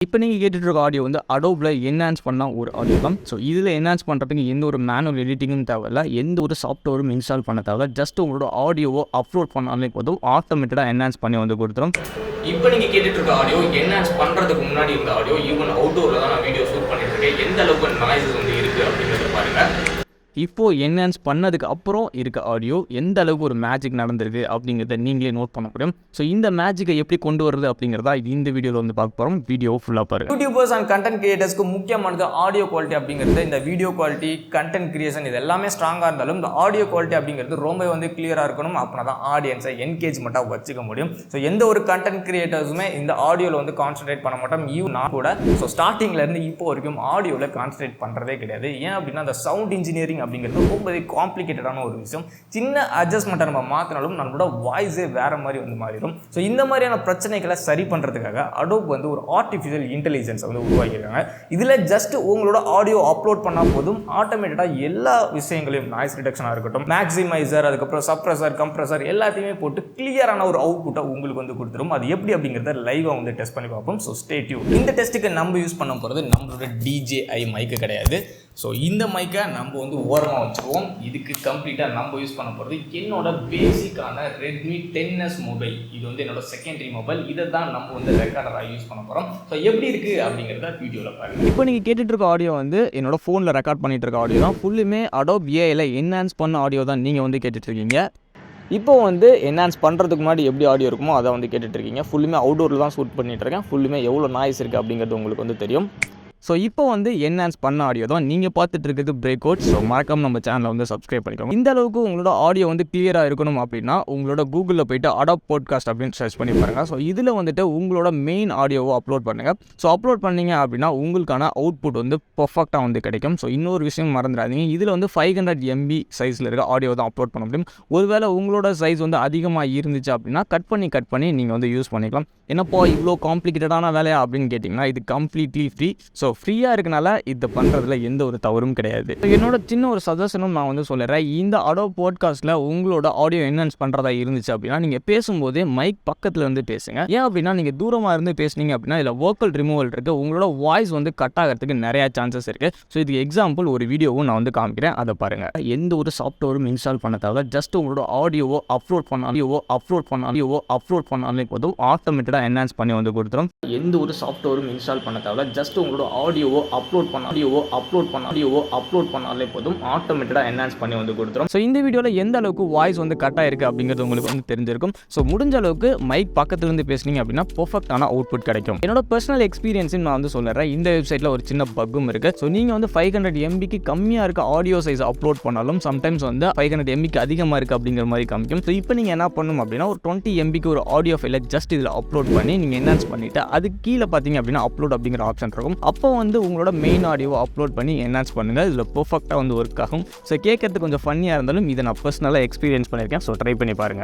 இப்போ நீங்கள் கேட்டுட்டு இருக்க ஆடியோ வந்து அடோபில் என்ஹான்ஸ் பண்ணால் ஒரு ஆடியோ தான். ஸோ இதில் என்ஹான்ஸ் பண்ணுறதுக்கு எந்த ஒரு மேனுவல் எடிட்டிங்கும் தேவையில்ல, எந்த ஒரு சாஃப்ட்வேரும் இன்ஸ்டால் பண்ண தேவையில்ல. ஜஸ்ட் உங்களோட ஆடியோவோ அப்லோட் பண்ணாலே போதும், ஆட்டோமேட்டிக்காக என்ஹான்ஸ் பண்ணி வந்து கொடுத்துரும். இப்போ நீங்கள் கேட்டுட்டு இருக்க ஆடியோ என்ஹான்ஸ் பண்ணுறதுக்கு முன்னாடி இருந்த ஆடியோ, ஈவன் அவுட்டோரில் தான் நான் வீடியோ ஷூட் பண்ணிட்டு இருக்கேன். எந்த அளவுக்கு நாய்ஸஸ் வந்து இருக்குது அப்படிங்கிறத பாருங்கள். இப்போது என்ஹான்ஸ் பண்ணதுக்கு அப்புறம் இருக்க ஆடியோ எந்த அளவுக்கு ஒரு மேஜிக் நடந்திருக்கு அப்படிங்கிறத நீங்களே நோட் பண்ண முடியும். ஸோ இந்த மேஜிக்கை எப்படி கொண்டு வருது அப்படிங்கிறதா இந்த வீடியோவில் வந்து பார்க்க போகிறோம். வீடியோ ஃபுல்லாக பாருங்கள். யூடியூபர்ஸ் அண்ட் கண்டென்ட் கிரியேட்டர்ஸ்க்கு முக்கியமானது ஆடியோ குவாலிட்டி அப்படிங்கிறது. இந்த வீடியோ குவாலிட்டி, கண்டென்ட் கிரியேஷன் இது எல்லாமே ஸ்ட்ராங்காக இருந்தாலும் இந்த ஆடியோ குவாலிட்டி அப்படிங்கிறது ரொம்ப வந்து கிளியராக இருக்கணும். அப்படின்னா தான் ஆடியன்ஸை என்கேஜ்மெண்ட்டாக வச்சுக்க முடியும். ஸோ எந்த ஒரு கண்டென்ட் கிரியேட்டர்ஸுமே இந்த ஆடியோவில் வந்து கான்சன்ட்ரேட் பண்ண மாட்டோம். நான் கூட ஸோ ஸ்டார்டிங்லேருந்து இப்போ வரைக்கும் ஆடியோவில் கான்சன்ட்ரேட் பண்ணுறதே கிடையாது. ஏன் அப்படின்னா அந்த சவுண்ட் இன்ஜினியரிங் அப்படிங்கிறது ரொம்ப காம்ப்ளிகேட்டடான ஒரு விஷயம். சின்ன அட்ஜஸ்ட்மெண்ட்டை நம்ம மாற்றினாலும் நம்மளோட வாய்ஸே வேறு மாதிரி வந்து மாறிடும். ஸோ இந்த மாதிரியான பிரச்சனைகளை சரி பண்ணுறதுக்காக அடோப் வந்து ஒரு ஆர்டிஃபிஷியல் இன்டெலிஜென்ஸை வந்து உருவாக்கியிருக்காங்க. இதில் ஜஸ்ட் உங்களோட ஆடியோ அப்லோட் பண்ணால் போதும், ஆட்டோமேட்டிக்காக எல்லா விஷயங்களையும் நாய்ஸ் ரிடக்ஷனாக இருக்கட்டும், மேக்ஸிமைசர், அதுக்கப்புறம் சப்ரஸர், கம்ப்ரஸர் எல்லாத்தையுமே போட்டு கிளியரான ஒரு அவுட்புட்டை உங்களுக்கு வந்து கொடுத்துரும். அது எப்படி அப்படிங்கிறத லைவாக வந்து டெஸ்ட் பண்ணி பார்ப்போம். So stay tune. இந்த டெஸ்ட்டுக்கு நம்ம யூஸ் பண்ண போகிறது நம்மளோட DJI மைக்கு கிடையாது. ஸோ இந்த மைக்கை நம்ம வந்து ஓரமாக வச்சுருவோம். இதுக்கு கம்ப்ளீட்டாக நம்ம யூஸ் பண்ண போகிறது என்னோட பேசிக்கான ரெட்மி 10S மொபைல். இது வந்து என்னோட செகண்டரி மொபைல். இதை தான் நம்ம வந்து ரெக்கார்டராக யூஸ் பண்ண போகிறோம். ஸோ எப்படி இருக்குது அப்படிங்கிறத வீடியோவில் பாருங்கள். இப்போ நீங்கள் கேட்டுட்டு இருக்க ஆடியோ வந்து என்னோட ஃபோனில் ரெக்கார்ட் பண்ணிட்டு இருக்க ஆடியோ தான். ஃபுல்லுமே Adobe AIல என்ஹான்ஸ் பண்ண ஆடியோ தான் நீங்கள் வந்து கேட்டுட்ருக்கீங்க. இப்போ வந்து என்ஹான்ஸ் பண்ணுறதுக்கு முன்னாடி எப்படி ஆடியோ இருக்குமோ அதை வந்து கேட்டுட்ருக்கீங்க. ஃபுல்லுமே அவுட்டோரில் தான் ஷூட் பண்ணிகிட்ருக்கேன். ஃபுல்லுமே எவ்வளோ நாய்ஸ் இருக்குது அப்படிங்கிறது உங்களுக்கு வந்து தெரியும். ஸோ இப்போ வந்து என்ஹான்ஸ் பண்ண ஆடியோ தான் நீங்கள் பார்த்துட்டு இருக்கிறது பிரேக் அவுட். ஸோ மறக்காம நம்ம சேனலை வந்து சப்ஸ்கிரைப் பண்ணிக்கோங்க. இந்த அளவுக்கு உங்களோட ஆடியோ வந்து கிளியராக இருக்கணும் அப்படின்னா உங்களோட கூகுளில் போய்ட்டு அடாப் பாட்காஸ்ட் அப்படின்னு சர்ச் பண்ணி பாருங்கள். ஸோ இதில் வந்துட்டு உங்களோட மெயின் ஆடியோவை அப்லோட் பண்ணுங்கள். ஸோ அப்லோட் பண்ணிங்க அப்படின்னா உங்களுக்கான அவுட்புட் வந்து பர்ஃபெக்டாக வந்து கிடைக்கும். ஸோ இன்னொரு விஷயம் மறந்துடாதீங்க, இதில் வந்து 500 MB சைஸில் இருக்க ஆடியோ தான் அப்லோட் பண்ண முடியும். ஒருவேளை உங்களோட சைஸ் வந்து அதிகமாக இருந்துச்சு அப்படின்னா கட் பண்ணி நீங்கள் வந்து யூஸ் பண்ணிக்கலாம். என்னப்போ இவ்வளோ காம்ப்ளிகேட்டடான வேலையா அப்படின்னு கேட்டிங்கன்னா இது கம்ப்ளீட்லி ஃப்ரீ. ஸோ ஃப்ரீயாக இருக்கனால இதை பண்ணுறதுல எந்த ஒரு தவறும் கிடையாது. என்னோட சின்ன ஒரு சஜஷனும் நான் வந்து சொல்லிடுறேன். இந்த அடோப் பாட்காஸ்ட்டில் உங்களோட ஆடியோ என்ஹான்ஸ் பண்ணுறதா இருந்துச்சு அப்படின்னா நீங்கள் பேசும்போதே மைக் பக்கத்தில் இருந்து பேசுங்க. ஏன் அப்படின்னா நீங்கள் தூரமாக இருந்து பேசுனீங்க அப்படின்னா இதில் வோக்கல் ரிமூவல் இருக்குது. உங்களோட வாய்ஸ் வந்து கட் ஆகிறதுக்கு நிறையா சான்சஸ் இருக்குது. ஸோ இதுக்கு எக்ஸாம்பிள் ஒரு வீடியோவும் நான் வந்து காமிக்கிறேன், அதை பாருங்கள். எந்த ஒரு சாஃப்ட்வேரும் இன்ஸ்டால் பண்ண தேவை, ஜஸ்ட் உங்களோட ஆடியோவோ அப்லோட் பண்ணாலே போதும், ஆட்டோமேட்டிக்காக என்ஹான்ஸ் பண்ணி வந்து கொடுத்துரும். எந்த ஒரு சாஃப்ட்வேரும் இன்ஸ்டால் பண்ண தேவை, ஜஸ்ட் உங்களோட ஆடியோவோ அப்லோட் பண்ணாலே போதும், ஆட்டோமேட்டிக்காக என்ஹான்ஸ் பண்ணி வந்து கொடுத்துரும். ஸோ இந்த வீடியோவில் எந்த அளவுக்கு வாய்ஸ் வந்து கட் ஆயிருக்கு அப்படிங்கிறது உங்களுக்கு வந்து தெரிஞ்சிருக்கும். ஸோ முடிஞ்ச அளவுக்கு மைக் பக்கத்துலேருந்து பேசுனீங்க அப்படின்னா பர்ஃபெக்டான அவுட்புட் கிடைக்கும். என்னோட பர்சனல் எக்ஸ்பீரியன்ஸும் நான் வந்து சொல்லிடுறேன். இந்த வெப்சைட்டில் ஒரு சின்ன பக்கும் இருக்குது. ஸோ நீங்கள் வந்து 500 MBக்கு கம்மியாக இருக்க ஆடியோ சைஸ் அப்லோட் பண்ணாலும் சம்டைம்ஸ் வந்து 500 MBக்கு அதிகமாக இருக்குது அப்படிங்கிற மாதிரி காமிக்கும். ஸோ இப்போ நீங்கள் என்ன பண்ணணும் அப்படின்னா ஒரு 20 MBக்கு ஒரு ஆடியோ ஃபைலை ஜஸ்ட் இதில் அப்லோட் பண்ணி நீங்கள் என்ஹான்ஸ் பண்ணிவிட்டு அதுக்கு கீழே பார்த்தீங்க அப்படின்னா அப்லோட் அப்படிங்கிற ஆப்ஷன் இருக்கும். அப்போ வந்து உங்களோட மெயின் ஆடியோவை அப்லோட் பண்ணி என்ஹான்ஸ் பண்ணுங்கள். இதில் பர்ஃபெக்டாக வந்து ஒர்க் ஆகும். ஸோ கேட்கறதுக்கு கொஞ்சம் ஃபன்னியாக இருந்தாலும் இதை நான் பர்சனலாக எக்ஸ்பீரியன்ஸ் பண்ணியிருக்கேன். ஸோ ட்ரை பண்ணி பாருங்கள்.